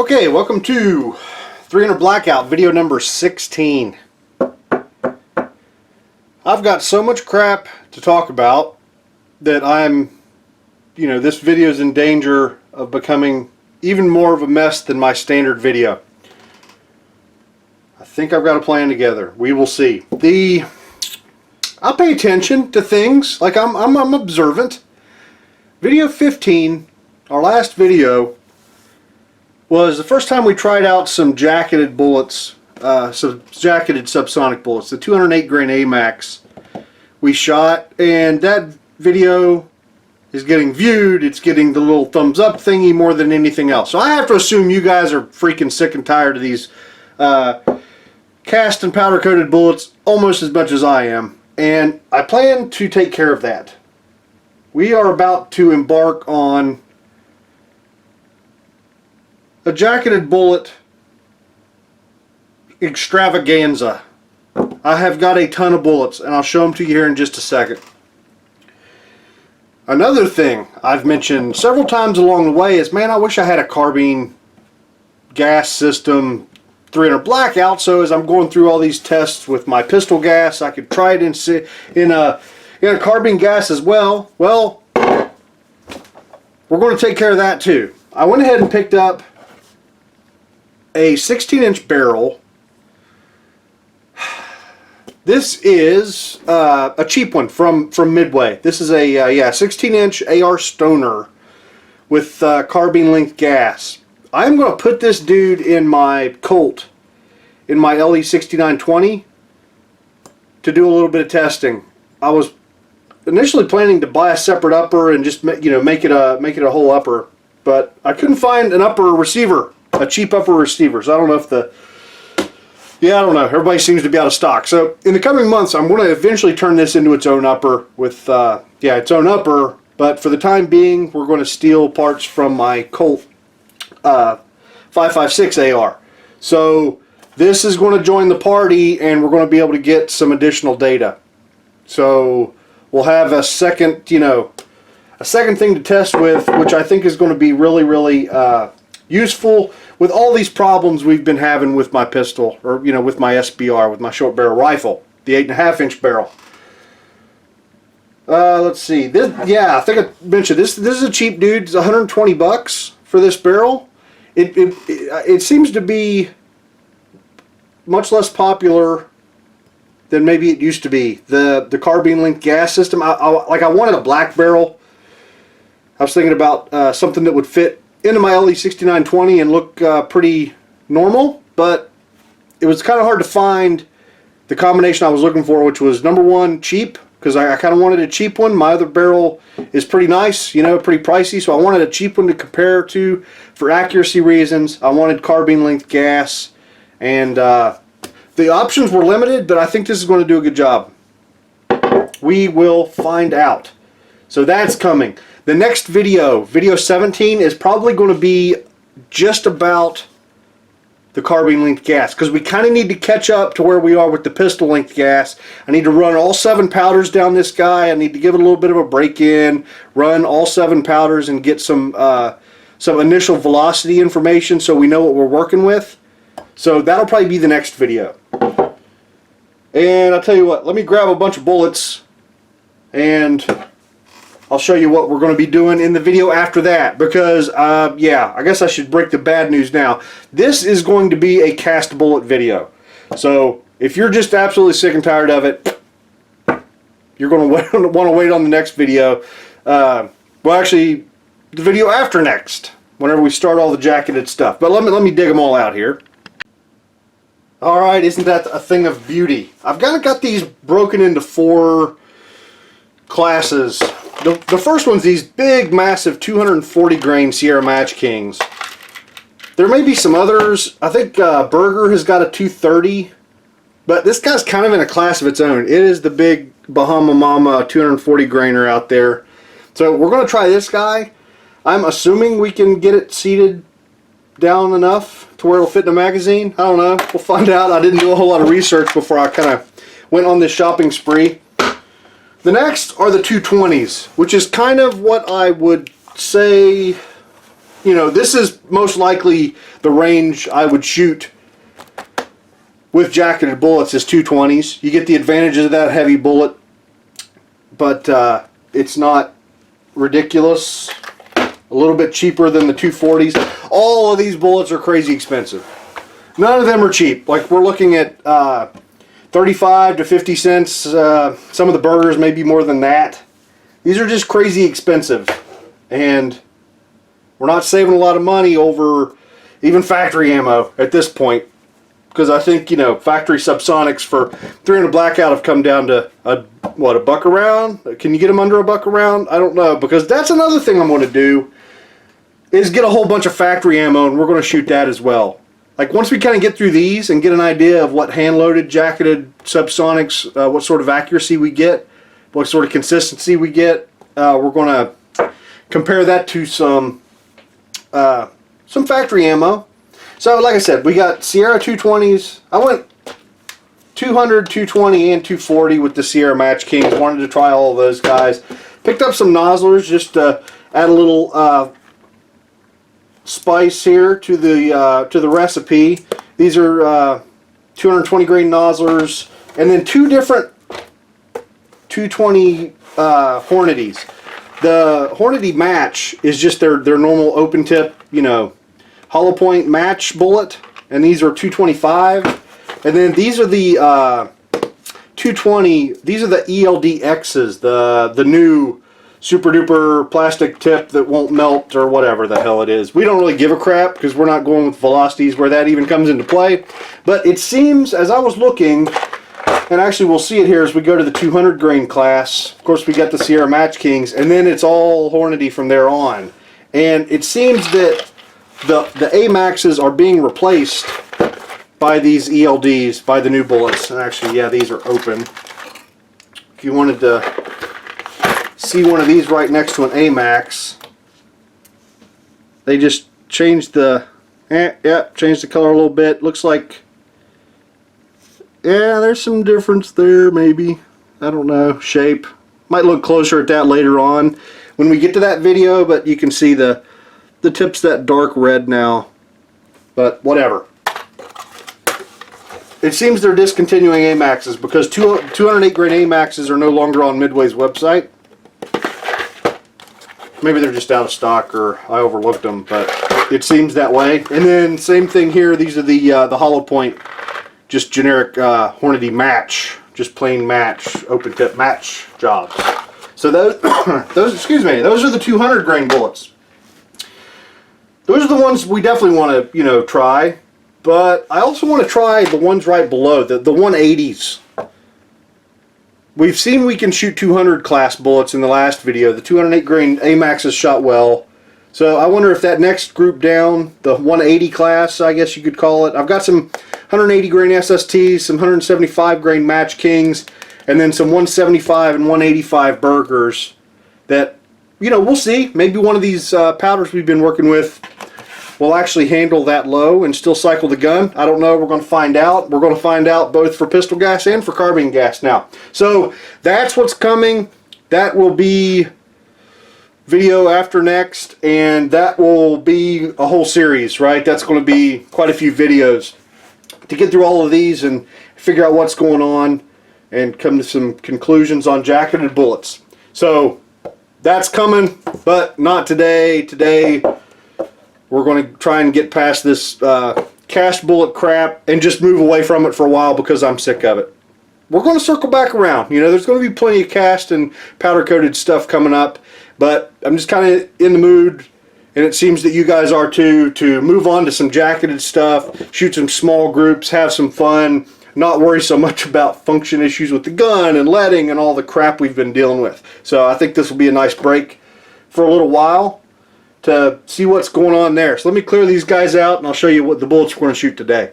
Okay, welcome to 300 Blackout, video number 16. I've got so much crap to talk about that this video is in danger of becoming even more of a mess than my standard video. I think I've got a plan together. We will see. I'll pay attention to things, like I'm observant. Video 15, our last video, was the first time we tried out some jacketed bullets, some jacketed subsonic bullets, the 208 grain AMAX we shot, and that video is getting viewed. It's getting the little thumbs up thingy more than anything else. So I have to assume you guys are freaking sick and tired of these cast and powder coated bullets almost as much as I am, and I plan to take care of that. We are about to embark on a jacketed bullet extravaganza. I have got a ton of bullets, and I'll show them to you here in just a second. Another thing I've mentioned several times along the way is, man, I wish I had a carbine gas system 300 Blackout, so as I'm going through all these tests with my pistol gas, I could try it in a carbine gas as well. Well, we're going to take care of that too. I went ahead and picked up a 16-inch barrel. This is a cheap one from Midway. This is a 16-inch AR Stoner with carbine length gas. I'm going to put this dude in my Colt, in my LE 6920, to do a little bit of testing. I was initially planning to buy a separate upper and just make it a whole upper, but I couldn't find an upper receiver, a cheap upper receiver. So I don't know if I don't know. Everybody seems to be out of stock. So in the coming months, I'm going to eventually turn this into its own upper with its own upper. But for the time being, we're going to steal parts from my Colt 5.56 AR. So this is going to join the party, and we're going to be able to get some additional data. So we'll have a second thing to test with, which I think is going to be really, really useful with all these problems we've been having with my pistol, or with my SBR, with my short barrel rifle, the 8.5-inch barrel. Let's see. I think I mentioned this. This is a cheap dude. It's 120 bucks for this barrel. It seems to be much less popular than maybe it used to be. The carbine length gas system. I wanted a black barrel. I was thinking about something that would fit into my LE 6920 and look pretty normal, but it was kind of hard to find the combination I was looking for, which was, number one, cheap, because I kind of wanted a cheap one. My other barrel is pretty nice, pretty pricey, so I wanted a cheap one to compare to for accuracy reasons. I wanted carbine length gas, and the options were limited, but I think this is going to do a good job. We will find out. So that's coming. The next video, video 17, is probably going to be just about the carbine length gas, because we kind of need to catch up to where we are with the pistol length gas. I need to run all 7 powders down this guy. I need to give it a little bit of a break-in, run all 7 powders, and get some initial velocity information so we know what we're working with. So that'll probably be the next video. And I'll tell you what, let me grab a bunch of bullets, and I'll show you what we're going to be doing in the video after that, because, I guess I should break the bad news now. This is going to be a cast bullet video. So if you're just absolutely sick and tired of it, you're going to want to wait on the next video. Well, actually, the video after next, whenever we start all the jacketed stuff. But let me dig them all out here. Alright, isn't that a thing of beauty? I've got these broken into 4 classes. The first one's these big, massive 240 grain Sierra Match Kings. There may be some others. I think Berger has got a 230, but this guy's kind of in a class of its own. It is the big Bahama Mama 240 grainer out there. So we're going to try this guy. I'm assuming we can get it seated down enough to where it'll fit in a magazine. I don't know. We'll find out. I didn't do a whole lot of research before I kind of went on this shopping spree. The next are the 220s, which is kind of what I would say you know, this is most likely the range I would shoot with jacketed bullets is 220s. You get the advantages of that heavy bullet, but it's not ridiculous. A little bit cheaper than the 240s. All of these bullets are crazy expensive. None of them are cheap. Like, we're looking at 35 to 50 cents. Some of the burgers maybe more than that. These are just crazy expensive, and we're not saving a lot of money over even factory ammo at this point, because I think, you know, factory subsonics for 300 blackout have come down to a buck a round. Can you get them under a buck a round? I don't know, because that's another thing I'm going to do, is get a whole bunch of factory ammo, and we're going to shoot that as well. Like, once we kind of get through these and get an idea of what hand-loaded jacketed subsonics, what sort of accuracy we get, what sort of consistency we get, we're going to compare that to some factory ammo. So, like I said, we got Sierra 220s. I went 200, 220, and 240 with the Sierra Match Kings. Wanted to try all of those guys. Picked up some nozzlers just to add a little spice here to the recipe. These are 220 grain nozzlers, and then two different 220 Hornadies. The Hornady Match is just their normal open tip, you know, hollow point match bullet, and these are 225. And then these are the 220. These are the ELDXs, the new super duper plastic tip that won't melt or whatever the hell it is. We don't really give a crap because we're not going with velocities where that even comes into play. But it seems, as I was looking, and actually we'll see it here as we go to the 200 grain class. Of course, we got the Sierra Match Kings, and then it's all Hornady from there on. And it seems that the AMAXs are being replaced by these ELDs, by the new bullets. And actually, yeah, these are open. If you wanted to see one of these right next to an AMAX, they just changed the changed the color a little bit. Looks like, yeah, there's some difference there, maybe. I don't know. Shape. Might look closer at that later on when we get to that video, but you can see the tip's that dark red now. But whatever. It seems they're discontinuing AMAXs because 208 grain AMAXs are no longer on Midway's website. Maybe they're just out of stock, or I overlooked them, but it seems that way. And then same thing here. These are the hollow point, just generic Hornady Match, just plain match, open tip match jobs. So those excuse me, those are the 200 grain bullets. Those are the ones we definitely want to, you know, try. But I also want to try the ones right below, the 180s. We've seen we can shoot 200 class bullets in the last video. The 208 grain AMAX has shot well. So I wonder if that next group down, the 180 class, I guess you could call it. I've got some 180 grain SSTs, some 175 grain Match Kings, and then some 175 and 185 burgers that, you know, we'll see. Maybe one of these powders we've been working with will actually handle that low and still cycle the gun. I don't know. We're going to find out. We're going to find out both for pistol gas and for carbine gas now. So that's what's coming. That will be video after next, and that will be a whole series, right? That's going to be quite a few videos to get through all of these and figure out what's going on and come to some conclusions on jacketed bullets. So that's coming, but not today. Today we're going to try and get past this cast bullet crap and just move away from it for a while because I'm sick of it. We're going to circle back around. You know, there's going to be plenty of cast and powder coated stuff coming up, but I'm just kind of in the mood, and it seems that you guys are too, to move on to some jacketed stuff, shoot some small groups, have some fun, not worry so much about function issues with the gun and leading and all the crap we've been dealing with. So I think this will be a nice break for a little while to see what's going on there. So let me clear these guys out and I'll show you what the bullets we're going to shoot today.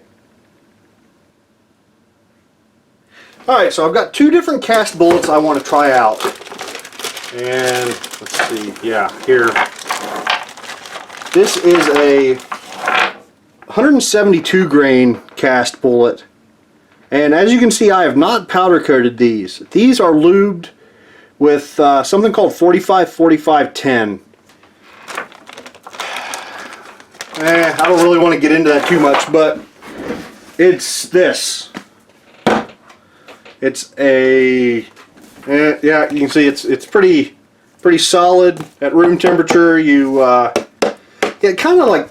Alright, so I've got two different cast bullets I want to try out. And let's see, yeah, here. This is a 172 grain cast bullet. And as you can see, I have not powder coated these. These are lubed with something called 45-45-10. I don't really want to get into that too much, but it's this. It's a, yeah, you can see it's pretty solid at room temperature. You, it kind of like,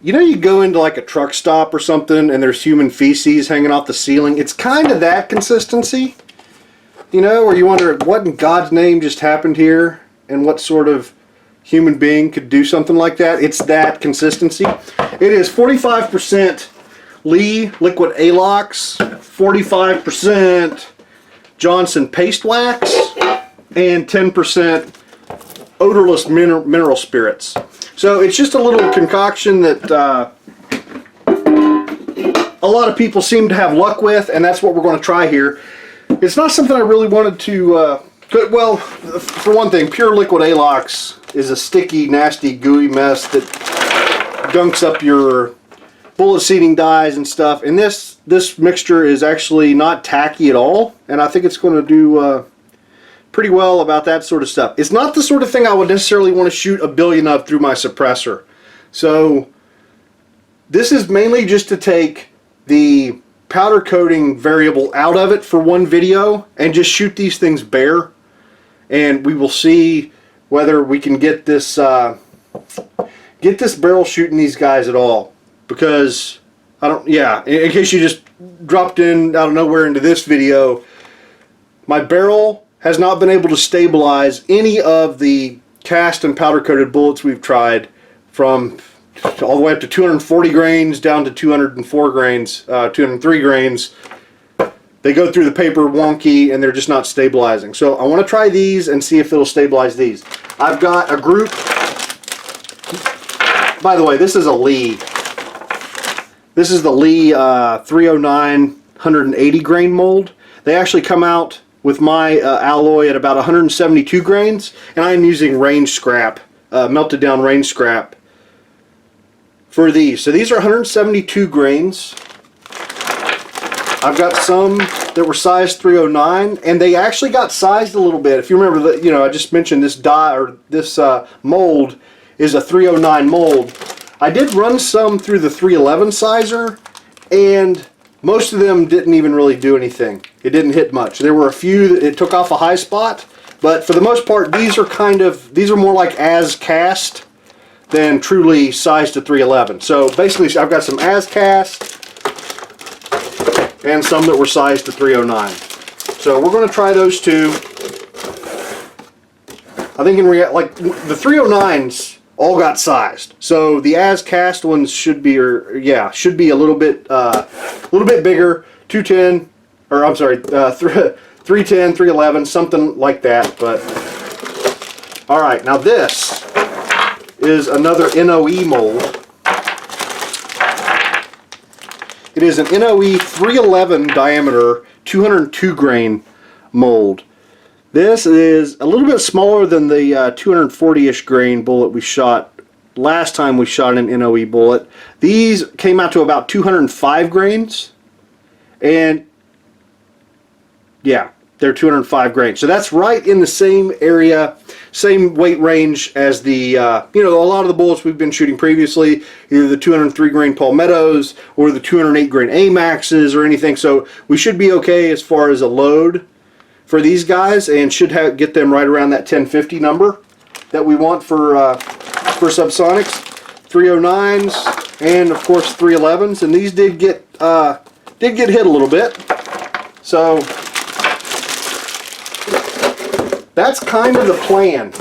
you know, you go into like a truck stop or something and there's human feces hanging off the ceiling. It's kind of that consistency, you know, where you wonder what in God's name just happened here and what sort of human being could do something like that. It's that consistency. It is 45% Lee liquid Alox, 45% Johnson paste wax, and 10% odorless mineral spirits. So it's just a little concoction that a lot of people seem to have luck with, and that's what we're going to try here. It's not something I really wanted to, well, for one thing, pure liquid Alox is a sticky, nasty, gooey mess that gunks up your bullet seating dies and stuff. And this mixture is actually not tacky at all, and I think it's going to do pretty well about that sort of stuff. It's not the sort of thing I would necessarily want to shoot a billion of through my suppressor. So this is mainly just to take the powder coating variable out of it for one video and just shoot these things bare, and we will see whether we can get this barrel shooting these guys at all. Because I don't, yeah, in case you just dropped in out of nowhere into this video, my barrel has not been able to stabilize any of the cast and powder coated bullets we've tried, from all the way up to 240 grains down to 204 grains, 203 grains. They go through the paper wonky and they're just not stabilizing. So I want to try these and see if it'll stabilize these. I've got a group, by the way, this is a Lee. This is the Lee 309 180 grain mold. They actually come out with my alloy at about 172 grains, and I'm using range scrap, melted down range scrap for these. So these are 172 grains. I've got some that were sized 309, and they actually got sized a little bit. If you remember, that, you know, I just mentioned this die, or this mold is a 309 mold. I did run some through the 311 sizer, and most of them didn't even really do anything. It didn't hit much. There were a few that it took off a high spot, but for the most part, these are more like as cast than truly sized to 311. So basically, I've got some as cast and some that were sized to 309. So we're going to try those two. I think like the 309s all got sized. So the as cast ones should be, should be a little bit bigger, 210, or I'm sorry, 310, 311, something like that. But all right, now this is another NOE mold. It is an NOE 311 diameter, 202 grain mold. This is a little bit smaller than the 240-ish grain bullet we shot last time we shot an NOE bullet. These came out to about 205 grains, and yeah, they're 205 grains. So that's right in the same area, same weight range as the, you know, a lot of the bullets we've been shooting previously, either the 203 grain Palmettos or the 208 grain AMAXs or anything. So we should be okay as far as a load for these guys, and should get them right around that 1050 number that we want for subsonics. 309s and of course 311s, and these did get hit a little bit. So that's kind of the plan.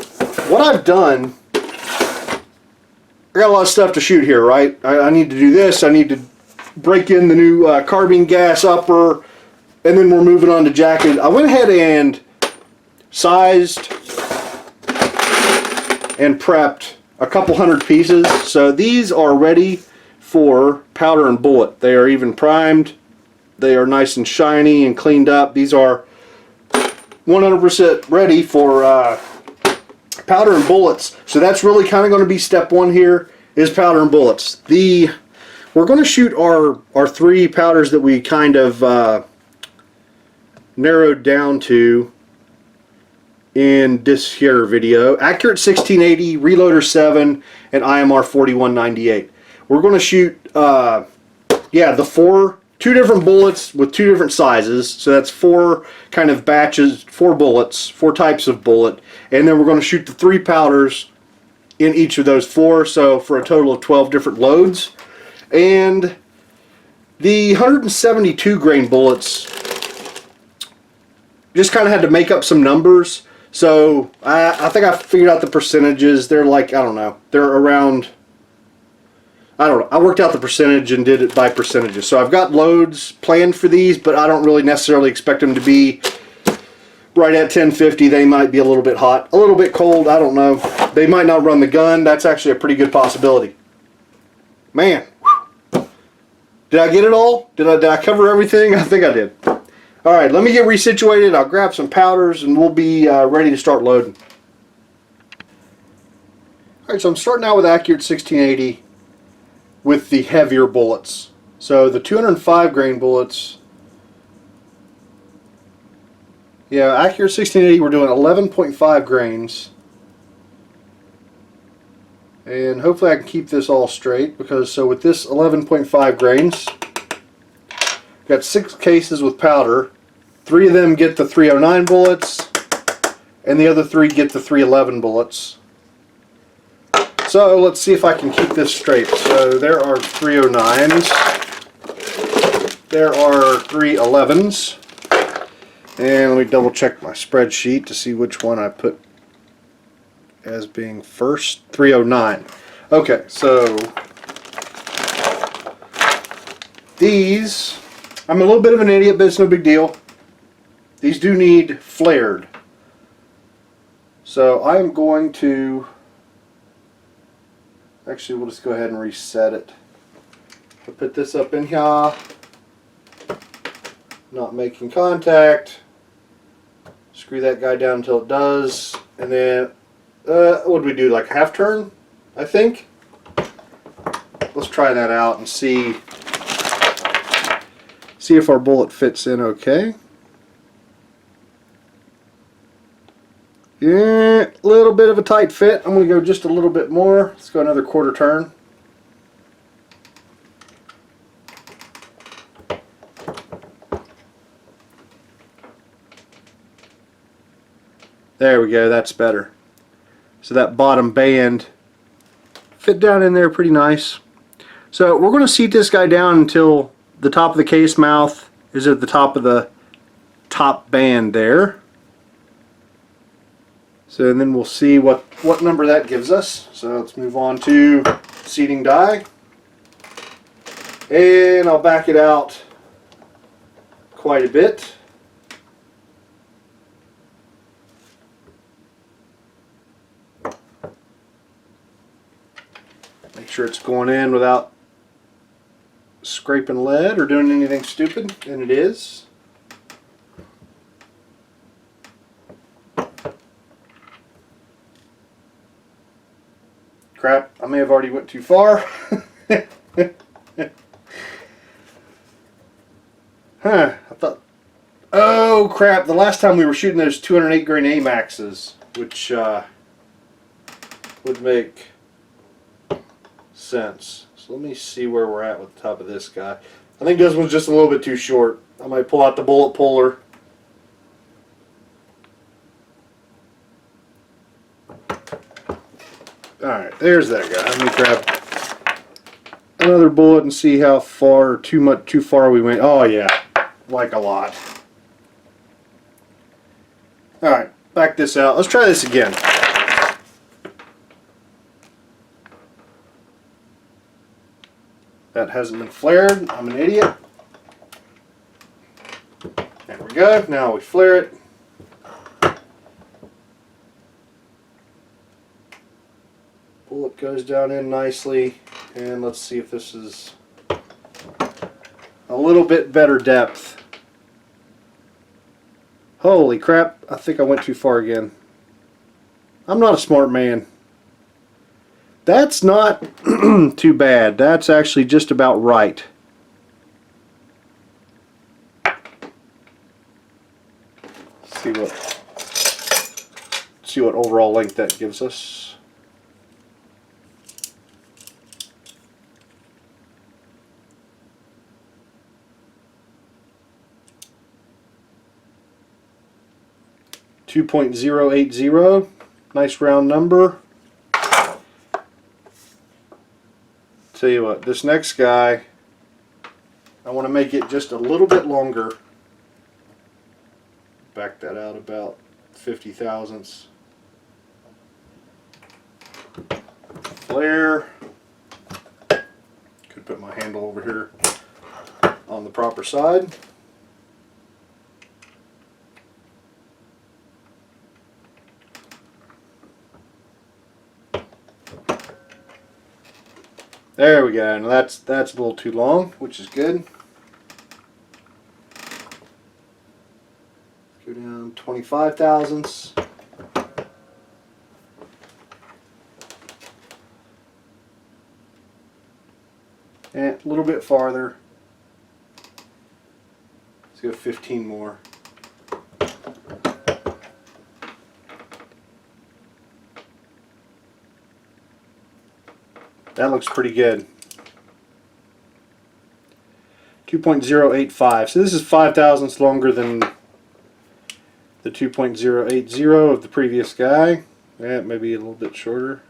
What I've done, I got a lot of stuff to shoot here, right? I need to do this. I need to break in the new carbine gas upper, and then we're moving on to jacket. I went ahead and sized and prepped a couple hundred pieces. So these are ready for powder and bullet. They are even primed. They are nice and shiny and cleaned up. These are 100% ready for powder and bullets. So that's really kind of going to be step one here, is powder and bullets. We're going to shoot our three powders that we kind of narrowed down to in this here video. Accurate 1680, Reloader 7, and IMR 4198. We're going to shoot, yeah, two different bullets with two different sizes. So that's 4 kind of batches, 4 bullets, 4 types of bullet. And then we're going to shoot the 3 powders in each of those 4. So for a total of 12 different loads. And the 172 grain bullets, just kind of had to make up some numbers. So I think I figured out the percentages. They're like, I don't know, they're around, I don't know. I worked out the percentage and did it by percentages. So I've got loads planned for these, but I don't really necessarily expect them to be right at 1050. They might be a little bit hot, a little bit cold, I don't know. They might not run the gun. That's actually a pretty good possibility. Man, did I get it all? Did I cover everything? I think I did. Alright, let me get resituated. I'll grab some powders and we'll be ready to start loading. Alright, so I'm starting out with Accurate 1680 with the heavier bullets. So the 205 grain bullets, yeah, Accurate 1680, we're doing 11.5 grains. And hopefully I can keep this all straight, because so with this 11.5 grains, got 6 cases with powder. 3 of them get the 309 bullets, and the other 3 get the 311 bullets. So let's see if I can keep this straight. So there are 309s, there are 311s, and let me double check my spreadsheet to see which one I put as being first. 309. Okay, so these, I'm a little bit of an idiot, but it's no big deal. These do need flared. So I'm going to, actually we'll just go ahead and reset it. I'll put this up in here, not making contact. Screw that guy down until it does, and then what do we do, like half turn, I think? Let's try that out and see if our bullet fits in okay. Yeah, a little bit of a tight fit. I'm going to go just a little bit more. Let's go another quarter turn. There we go, that's better. So that bottom band fit down in there pretty nice. So we're going to seat this guy down until the top of the case mouth is at the top of the top band there. So and then we'll see what number that gives us. So let's move on to seating die. And I'll back it out quite a bit. Make sure it's going in without scraping lead or doing anything stupid, and it is. Crap, I may have already went too far. Huh, I thought, oh crap, the last time we were shooting those 208 grain AMAXs, which would make sense. So let me see where we're at with the top of this guy. I think this one's just a little bit too short. I might pull out the bullet puller. Alright, there's that guy. Let me grab another bullet and see how far, too far we went. Oh yeah, like a lot. Alright, back this out. Let's try this again. That hasn't been flared. I'm an idiot. There we go. Now we flare it. Bullet goes down in nicely, and let's see if this is a little bit better depth. Holy crap, I think I went too far again. I'm not a smart man. That's not too bad. That's actually just about right. Let's see what. see what overall length that gives us. .080, nice round number. Tell you what, this next guy, I want to make it just a little bit longer. Back that out about 50 thousandths. Flare. Could put my handle over here on the proper side. There we go. Now that's a little too long, which is good. Go down 25 thousandths. And a little bit farther. Let's go 15 more. That looks pretty good. 2.085. So this is 5 thousandths longer than the 2.080 of the previous guy. That may be a little bit shorter.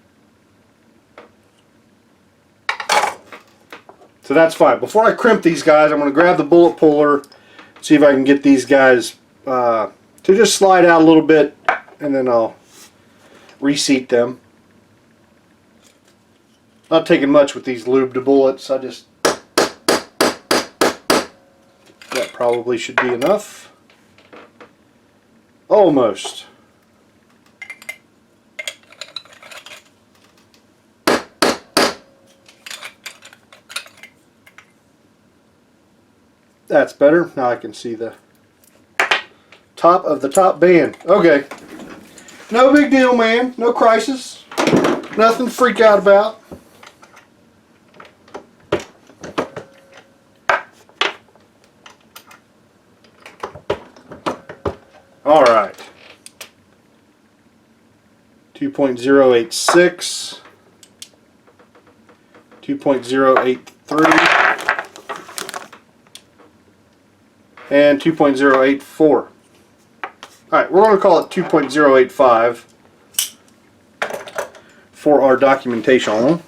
So that's fine. Before I crimp these guys, I'm going to grab the bullet puller, see if I can get these guys to just slide out a little bit, and then I'll reseat them. Not taking much with these lubed bullets. That probably should be enough. Almost. That's better. Now I can see the top of the top band. Okay. No big deal, man. No crisis. Nothing to freak out about. All right. 2.086. 2.083. And 2.084. Alright, we're going to call it 2.085 for our documentation.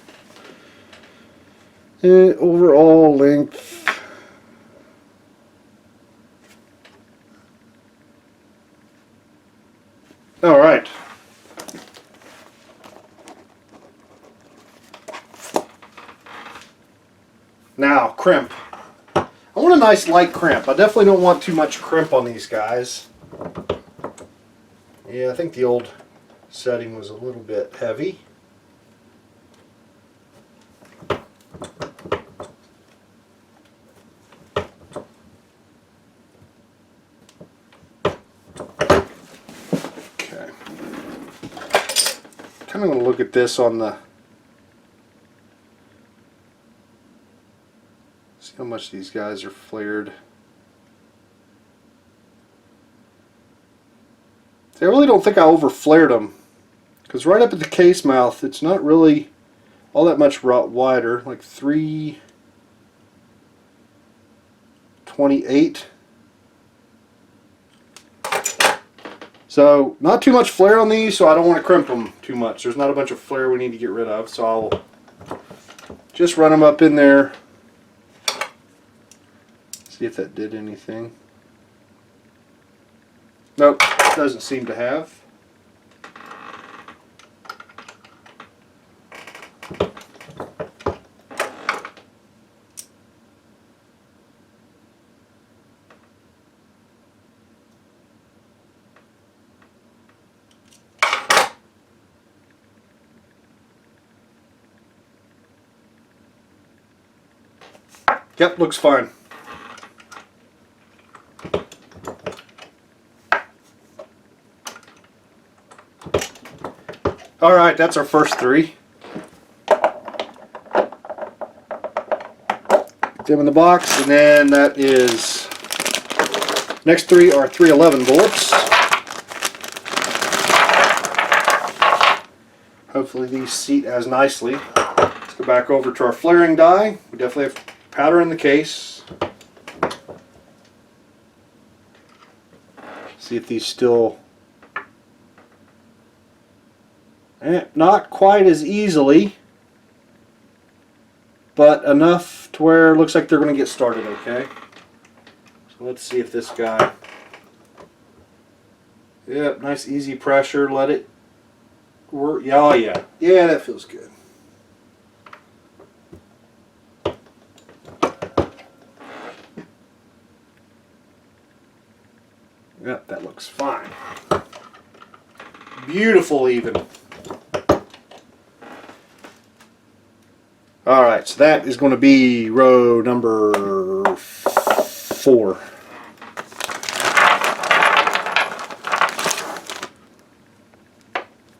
And overall length. Alright. Now, crimp. I want a nice light crimp. I definitely don't want too much crimp on these guys. Yeah, I think the old setting was a little bit heavy. Okay. Kind of going to look at this on the... See how much these guys are flared. I really don't think I over flared them, because right up at the case mouth it's not really all that much wider, like 328. So not too much flare on these, so I don't want to crimp them too much. There's not a bunch of flare we need to get rid of, so I'll just run them up in there. See if that did anything. Nope, doesn't seem to have. Yep, looks fine. Alright, that's our first three. Put them in the box, and then that is... Next three are 311 bullets. Hopefully these seat as nicely. Let's go back over to our flaring die. We definitely have powder in the case. See if these still... not quite as easily, but enough to where it looks like they're going to get started okay. So let's see if this guy... Yep, nice easy pressure. Let it work. Oh yeah. Yeah, that feels good. Yep, that looks fine. Beautiful even. Alright, so that is going to be row number 4.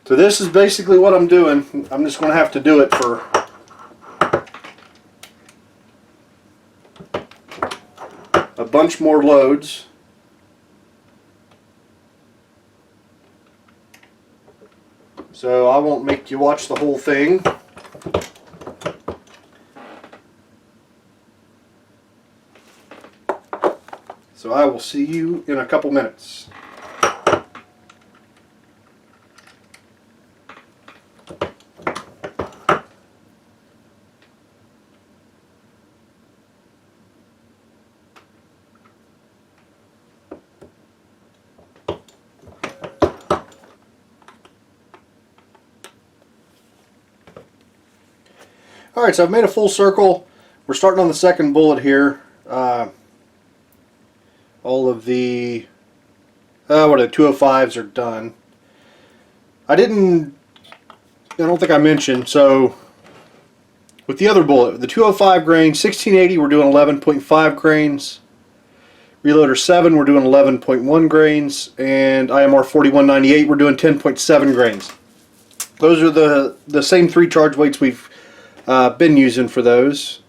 So this is basically what I'm doing. I'm just going to have to do it for a bunch more loads. So I won't make you watch the whole thing. So I will see you in a couple minutes. Alright, so I've made a full circle. We're starting on the second bullet here. All of the what are the 205s are done. I don't think I mentioned, so with the other bullet, the 205 grain, 1680 we're doing 11.5 grains. Reloader 7 we're doing 11.1 grains, and IMR 4198 we're doing 10.7 grains. Those are the same 3 charge weights we've been using for those.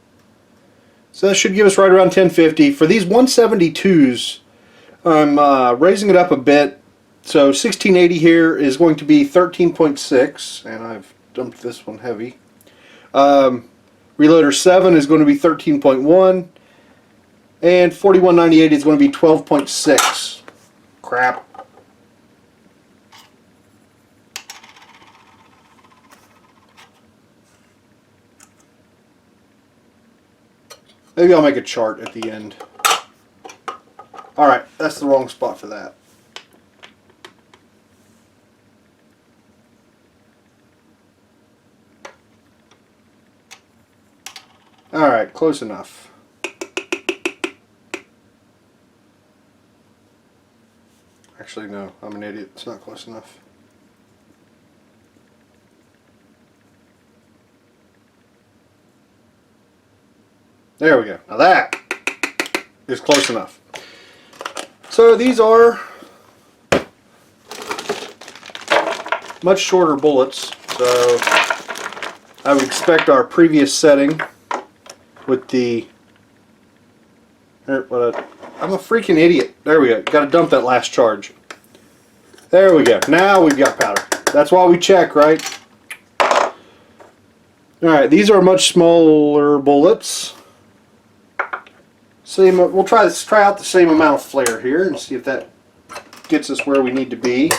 So that should give us right around 1050. For these 172s, I'm raising it up a bit. So 1680 here is going to be 13.6, and I've dumped this one heavy. Reloader 7 is going to be 13.1, and 4198 is going to be 12.6. Crap. Maybe I'll make a chart at the end. Alright, that's the wrong spot for that. Alright, close enough. Actually, no, I'm an idiot. It's not close enough. There we go. Now that is close enough. So these are much shorter bullets. So I would expect our previous setting with the... I'm a freaking idiot. There we go. Got to dump that last charge. There we go. Now we've got powder. That's why we check, right? Alright, these are much smaller bullets. We'll try out the same amount of flare here and see if that gets us where we need to be.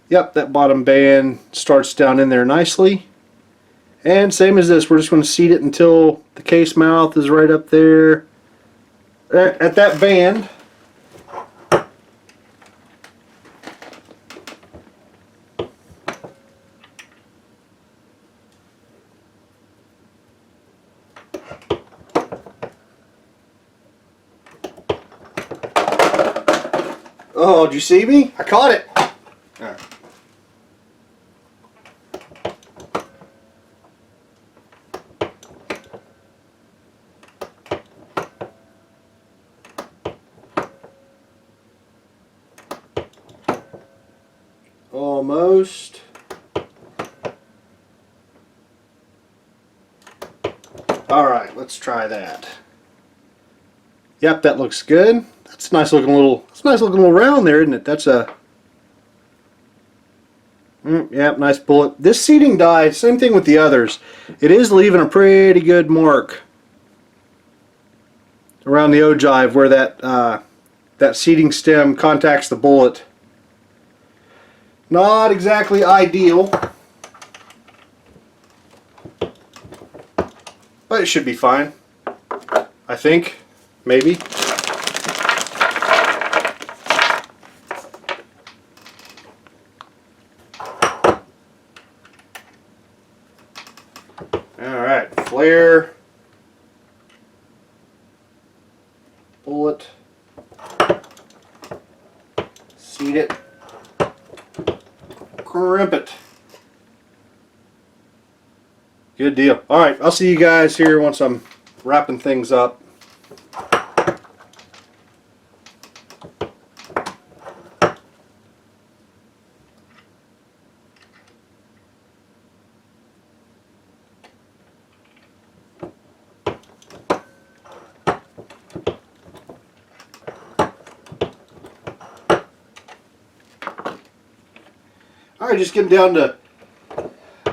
Yep, that bottom band starts down in there nicely. And same as this, we're just going to seat it until the case mouth is right up there at that band. Oh, did you see me? I caught it. All right. Almost. All right, let's try that. Yep, that looks good. That's a nice looking little round there, isn't it? That's a yep, nice bullet. This seating die, same thing with the others. It is leaving a pretty good mark around the ogive where that seating stem contacts the bullet. Not exactly ideal, but it should be fine. I think, maybe. Alright, flare, bullet, seat it, crimp it. Good deal. Alright, I'll see you guys here once I'm wrapping things up. Alright, just getting down to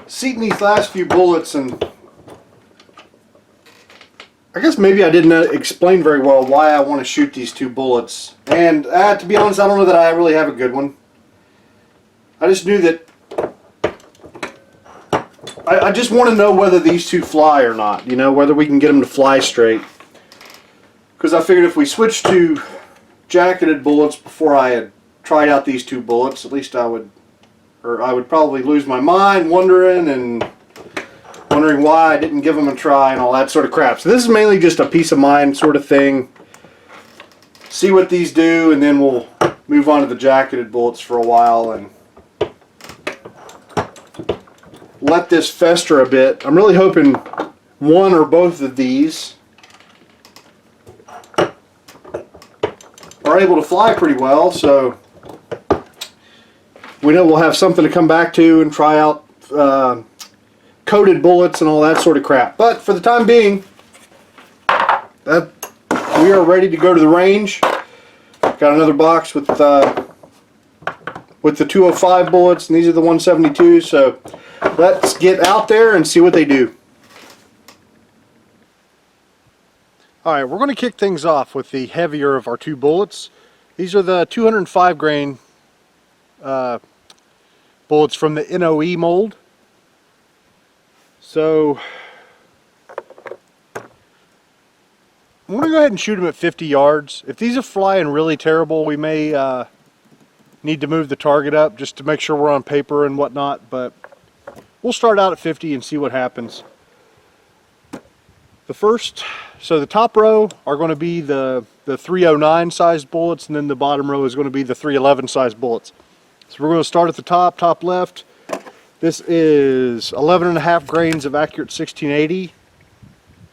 seating these last few bullets, and I guess maybe I didn't explain very well why I want to shoot these two bullets. And to be honest, I don't know that I really have a good one. I just knew that I just want to know whether these two fly or not, you know, whether we can get them to fly straight. Because I figured if we switched to jacketed bullets before I had tried out these two bullets, at least I would probably lose my mind wondering why I didn't give them a try and all that sort of crap. So this is mainly just a peace of mind sort of thing. See what these do, and then we'll move on to the jacketed bullets for a while and let this fester a bit. I'm really hoping one or both of these are able to fly pretty well, so we know we'll have something to come back to and try out coated bullets and all that sort of crap. But for the time being, we are ready to go to the range. Got another box with the 205 bullets, and these are the 172s. So let's get out there and see what they do. All right, we're going to kick things off with the heavier of our two bullets. These are the 205 grain bullets from the NOE mold. So I'm going to go ahead and shoot them at 50 yards. If these are flying really terrible, we may need to move the target up just to make sure we're on paper and whatnot, but we'll start out at 50 and see what happens. So the top row are going to be the 309 size bullets, and then the bottom row is going to be the 311 size bullets. So we're going to start at the top left. This is 11.5 grains of accurate 1680,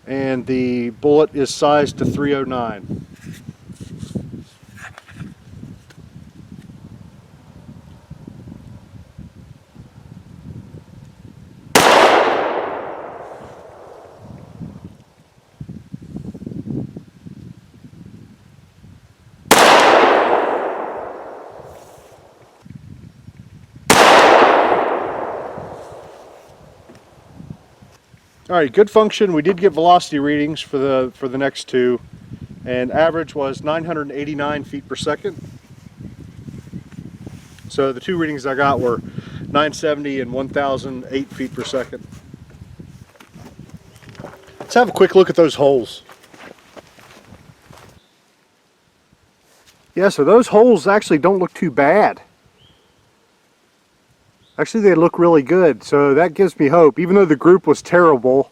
and the bullet is sized to 309. Alright, good function. We did get velocity readings for the next two, and average was 989 feet per second. So the two readings I got were 970 and 1008 feet per second. Let's have a quick look at those holes. Yeah, so those holes actually don't look too bad. Actually, they look really good, so that gives me hope. Even though the group was terrible,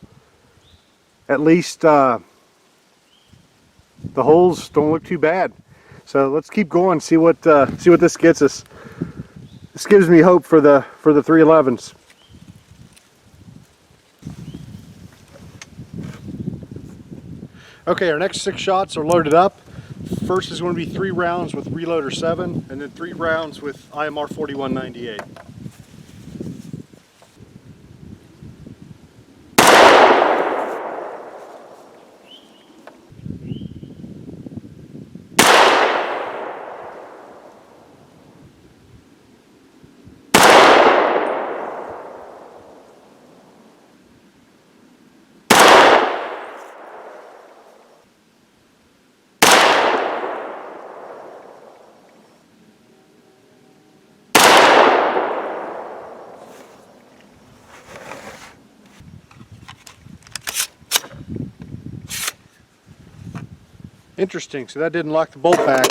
at least the holes don't look too bad. So let's keep going, see what this gets us. This gives me hope for the 311s. Okay, our next 6 shots are loaded up. First is going to be 3 rounds with Reloader 7, and then 3 rounds with IMR 4198. Interesting, so that didn't lock the bolt back.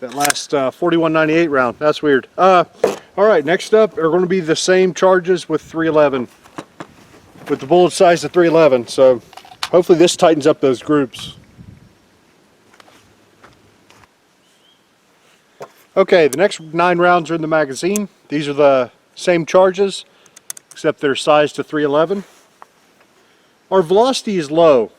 That last 4198 round, that's weird. Alright, next up are going to be the same charges with 311. With the bullet size of 311, so hopefully this tightens up those groups. Okay, the next 9 rounds are in the magazine. These are the same charges, except they're sized to 311. Our velocity is low.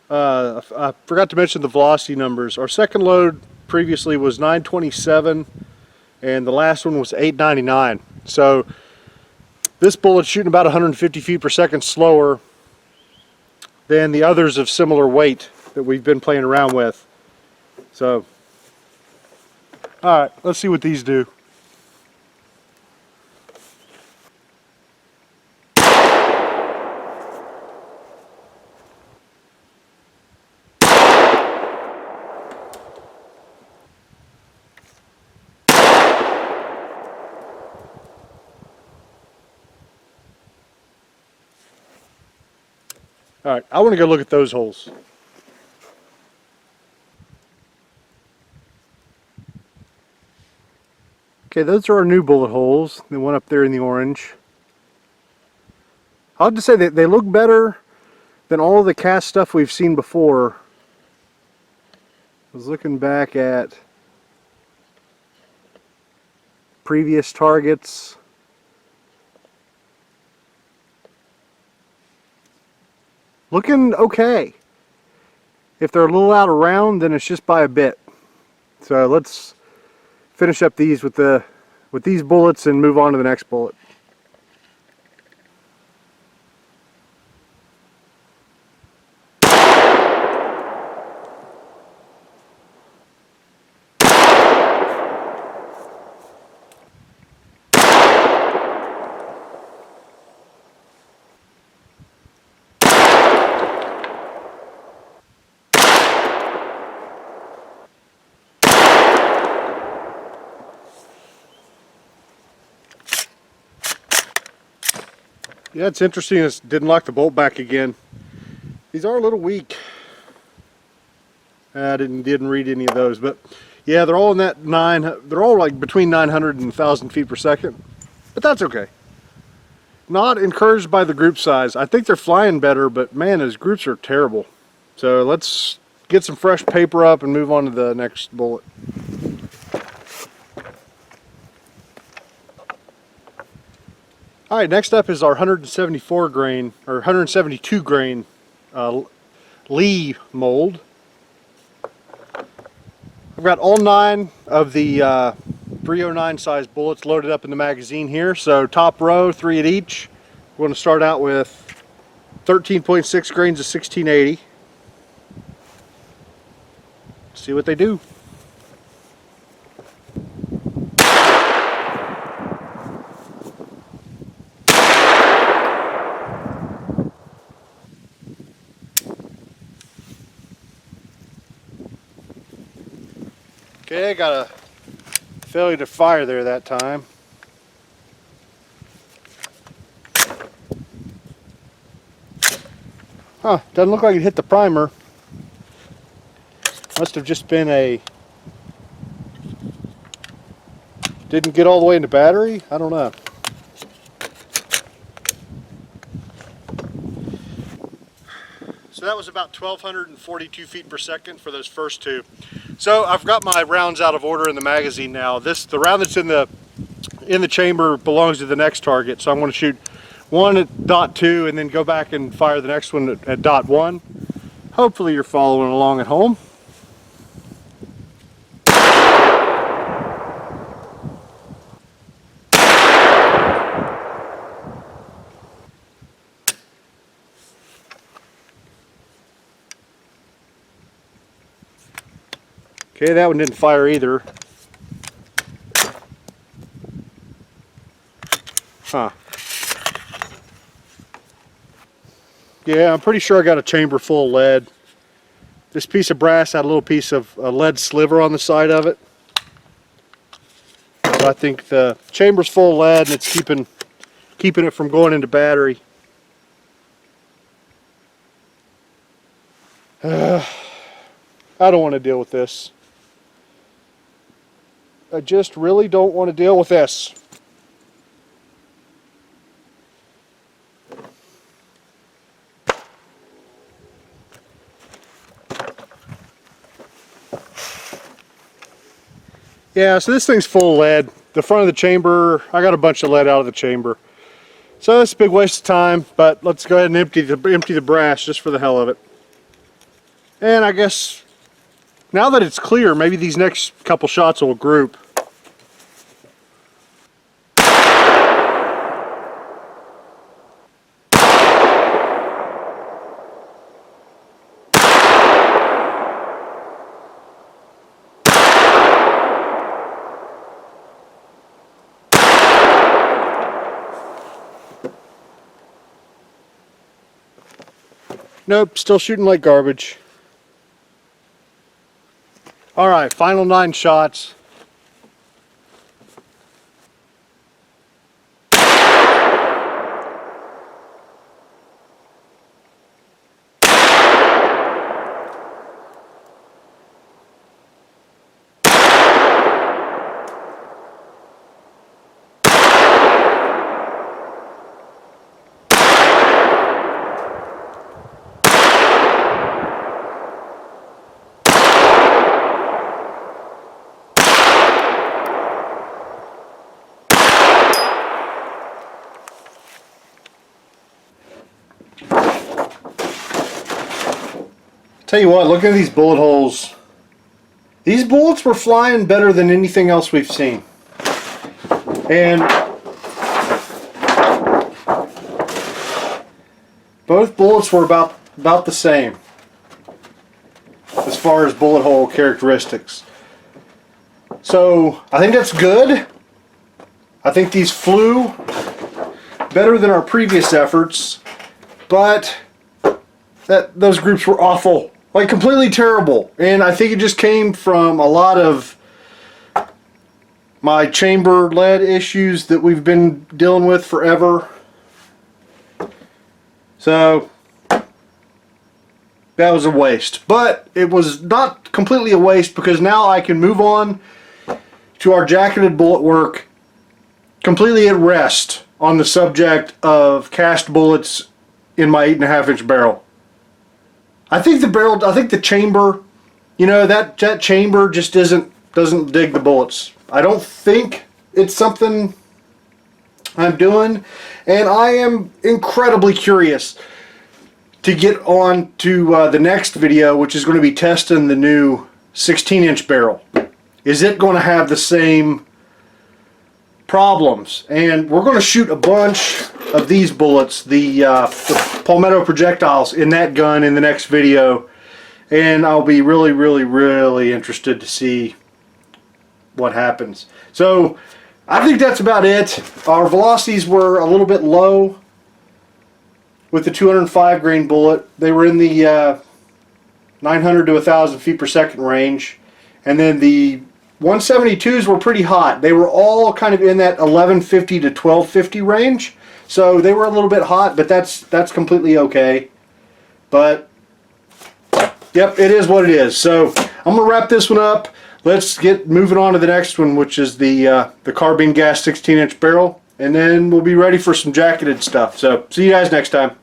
I forgot to mention the velocity numbers. Our second load previously was 927, and the last one was 899. So this bullet's shooting about 150 feet per second slower than the others of similar weight that we've been playing around with. So, alright, let's see what these do. Alright, I want to go look at those holes. Okay, those are our new bullet holes. The one up there in the orange. I'll have to say that they look better than all of the cast stuff we've seen before. I was looking back at previous targets. Looking okay. If they're a little out of round, then it's just by a bit. So let's finish up these with these bullets and move on to the next bullet. Yeah, it's interesting. It didn't lock the bolt back again. These are a little weak. I didn't read any of those, but yeah, they're all in that they're all like between 900 and 1,000 feet per second, but that's okay. Not encouraged by the group size. I think they're flying better, but man, those groups are terrible. So let's get some fresh paper up and move on to the next bullet. Alright, next up is our 174 grain, or 172 grain Lee mold. I've got all 9 of the 309 size bullets loaded up in the magazine here. So top row, 3 at each. We're going to start out with 13.6 grains of 1680. See what they do. Okay, I got a failure to fire there that time. Huh, doesn't look like it hit the primer. Must have just been didn't get all the way into battery? I don't know. So that was about 1,242 feet per second for those first 2. So I've got my rounds out of order in the magazine now. The round that's in the chamber belongs to the next target. So I'm going to shoot one at dot 2 and then go back and fire the next one at dot 1. Hopefully you're following along at home. Okay, that one didn't fire either. Huh. Yeah, I'm pretty sure I got a chamber full of lead. This piece of brass had a little piece of a lead sliver on the side of it. So I think the chamber's full of lead and it's keeping it from going into battery. I don't want to deal with this. I just really don't want to deal with this. Yeah, so this thing's full of lead. The front of the chamber, I got a bunch of lead out of the chamber. So that's a big waste of time, but let's go ahead and empty the brass just for the hell of it. And I guess now that it's clear, maybe these next couple shots will group. Nope, still shooting like garbage. Alright, final 9 shots. Tell you what, look at these bullet holes. These bullets were flying better than anything else we've seen. And both bullets were about the same as far as bullet hole characteristics. So I think that's good. I think these flew better than our previous efforts, but those groups were awful. Like completely terrible, and I think it just came from a lot of my chamber lead issues that we've been dealing with forever. So that was a waste, but it was not completely a waste because now I can move on to our jacketed bullet work completely at rest on the subject of cast bullets in my 8.5 inch barrel. I think the chamber, you know, that chamber just doesn't dig the bullets. I don't think it's something I'm doing, and I am incredibly curious to get on to the next video, which is going to be testing the new 16 inch barrel. Is it going to have the same problems? And we're going to shoot a bunch of these bullets, the Palmetto projectiles, in that gun in the next video, and I'll be really interested to see what happens. So I think that's about it. Our velocities were a little bit low with the 205 grain bullet. They were in the 900 to 1,000 feet per second range, and then the 172s were pretty hot. They were all kind of in that 1150 to 1250 range. So they were a little bit hot, but that's completely okay. But yep, it is what it is. So I'm gonna wrap this one up. Let's get moving on to the next one, which is the carbine gas 16 inch barrel, and then we'll be ready for some jacketed stuff. So see you guys next time.